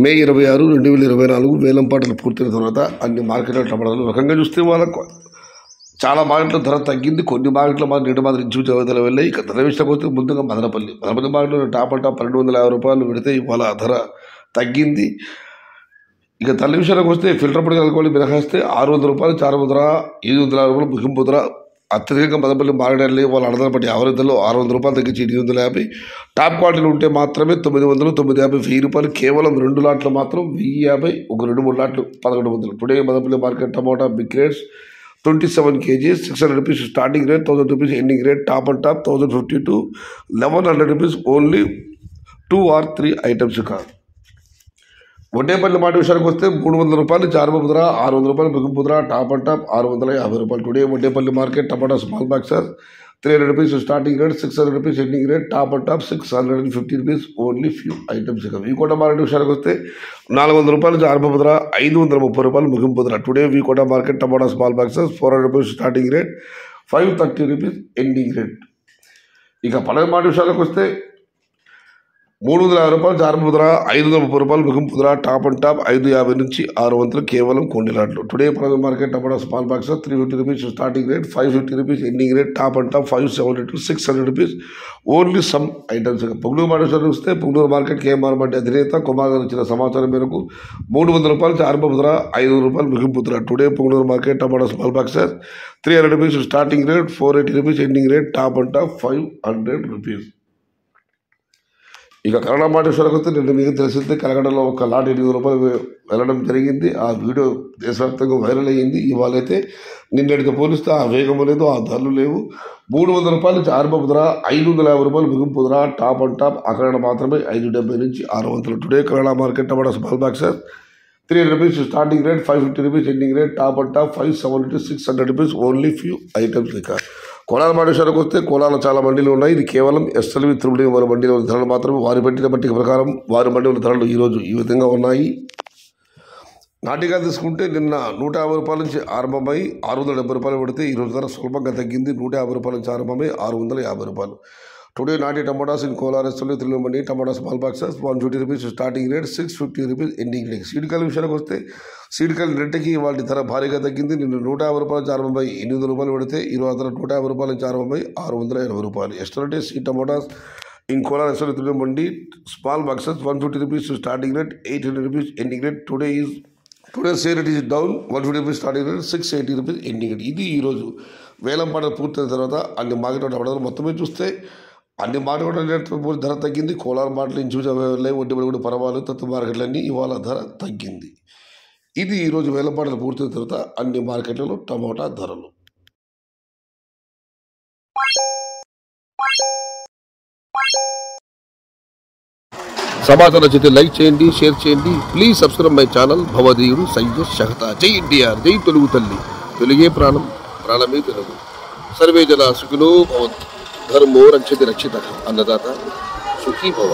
మే 26, 2024 వేలంపాటలు పూర్తయిన తర్వాత అన్ని మార్కెట్ల టమాటాలు రకంగా చూస్తే వాళ్ళకు చాలా మార్కెట్లో ధర తగ్గింది. కొన్ని మార్కెట్లో మాత్రం రెండు మాత్రం ఇంచు చదువుతల వెళ్ళాయి. ఇక ధర విషయానికి వస్తే ముందుగా మదనపల్లి మార్కెట్లో టాప్ అండ్ టాప్ 1250 రూపాయలు పెడితే ఇవాళ ధర తగ్గింది. ఇక తల్లి విషయానికి వస్తే ఫిల్టర్ పొడి కలుపుకొని మినహాయిస్తే 600 రూపాయలు చారుముద్ర, 750 రూపాయలు ముగింపుద్ర. అత్యధికంగా మదనపల్లి మార్కెట్ వాళ్ళ అడదల పట్టి ఆవరిద్దలో 600 రూపాయలు తగ్గించి 850. టాప్ క్వాలిటీలు ఉంటే మాత్రమే 900, 950, 1000 రూపాయలు. కేవలం 2 లాట్లు మాత్రం 1050, ఒక 2-3 లాట్లు 1100. Today Madanapalle market tomato big rates 27 kgs, 600 rupees starting rate, 1000 rupees ending rate. Top and top 1050 to 1100 rupees only 2 or 3 items. కాదు వడ్డేపల్లి మాట విషయానికి వస్తే 300 రూపాయలు చారుముద్ర, 600 రూపాయలు ముగింపుద్ర. టాప్ అండ్ టాప్ 650 రూపాయలు. Today Vaddepalli market tomato small boxes 300 rupees starting rate, 600 rupees ending rate. Top and top 650 rupees only few items. V Kota market విషయానికి వస్తే 400 రూపాయలు చారుముద్ర, 530 రూపాయలు ముగింపుద్ర. Today V Kota market tomato small boxes 400 rupees starting rate, 530 rupees ending rate. ఇక పలక మాట విషయానికి వస్తే 350 రూపాయలు చారుముద్ర, 530 రూపాయలు ముగింపుద్ర. టాప్ అండ్ టాప్ 550 నుంచి 600 కేవలం కొన్ని లాట్లు. టుడే పలక market tomato small boxes 350 rupees starting rate, 550 rupees ending rate. Top and top 570 to 600 rupees only some items. Punganur మాట విషయానికి వస్తే పొంగనూరు మార్కెట్ కేఎంఆర్ మండి అధినేత కుమార్ గారు ఇచ్చిన సమాచారం మేరకు 300 రూపాయలు చారుముద్ర, 500 రూపాయలు ముగింపుద్ర. Today Punganur market tomato small boxes 300 rupees starting rate, 480 rupees ending rate. Top and top 500 rupees. ఇక కన్నడ మాట విషయానికి వస్తే నిన్న మీకు తెలిసిందే కలకడలో ఒక లాట్ 800 రూపాయలు వెళ్ళడం జరిగింది. ఆ వీడియో దేశవ్యాప్తంగా వైరల్ అయ్యింది. ఇవాళైతే నిన్నటితో పోలిస్తే ఆ వేగం లేదు, ఆ ధరలు లేవు. 300 రూపాయలు చారుముద్ర, 550 రూపాయలు ముగింపుద్ర. టాప్ అండ్ టాప్ అక్కడ మాత్రమే 570 నుంచి 600. Today Kannada market tomato small boxes 300 rupees starting rate, 550 rupees ending rate. Top and top 570 to 600 rupees only few items. ఇక కోలాల మాట విషయానికి వస్తే కోలాలో చాలా మండీలు ఉన్నాయి. ఇది కేవలం ఎస్ఎల్వి త్రిబుల్ వారి మండీల ధరలు మాత్రమే. వారి పెట్టిన పట్టిక ప్రకారం వారి మండీల ధరలు ఈరోజు ఈ విధంగా ఉన్నాయి. నాటిగా తీసుకుంటే నిన్న 150 రూపాయల నుంచి ఆరంభమై 670 రూపాయలు పెడితే ఈరోజు ధర స్వల్పంగా తగ్గింది. 150 రూపాయల నుంచి ఆరంభమై 650 రూపాయలు. టుడే నాటి tomatoes in Kolar SLV triple mandi tomato small boxes 150 rupees starting rate, 650 rupees ending rate. సీడ్కాయల విషయానికి వస్తే సీడ్కాయల రేట్కి వాటి ధర భారీగా తగ్గింది. నిన్న 150 రూపాయల నుంచి ఆరంభమై 800 రూపాయలు పెడితే ఈరోజు ధర 150 రూపాయల నుంచి ఆరంభమై 680 రూపాయలు. Yesterday seed tomatoes in Kolar SLV triple mandi small boxes 150 rupees starting rate, 800 rupees ending rate. Today sale rate is down, 150 rupees starting rate, 680 rupees ending rate. ఇది ఈరోజు వేలంపాట పూర్తయిన తర్వాత అన్ని మార్కెట్ టమాటాలు మొత్తమే చూస్తే అన్ని మార్కెట్ ధర తగ్గింది. కోలార్ మార్కెట్లు ఇంచుమించు వెళ్ళాయి. వడ్డీపల్లి కూడా పర్వాలేదు. తత్వ మార్కెట్లన్నీ ఇవాళ ధర తగ్గింది. ఇది ఈరోజు వేలంపాటలు పూర్తయిన తర్వాత అన్ని మార్కెట్లలో టమోటా ధరలు. సమాచారం నచ్చితే లైక్ చేయండి, షేర్ చేయండి. Please subscribe my channel. భవదీయుడు సయ్యద్ షహతా. జై ఎన్టీఆర్, జై తెలుగు తల్లి. తెలుగే ప్రాణం, ప్రాణమే తెలుగు. సర్వే జన సుఖినో భవంతు. ధర్మో రక్షతి రక్షిత. అన్నదాత సుఖీ భవ.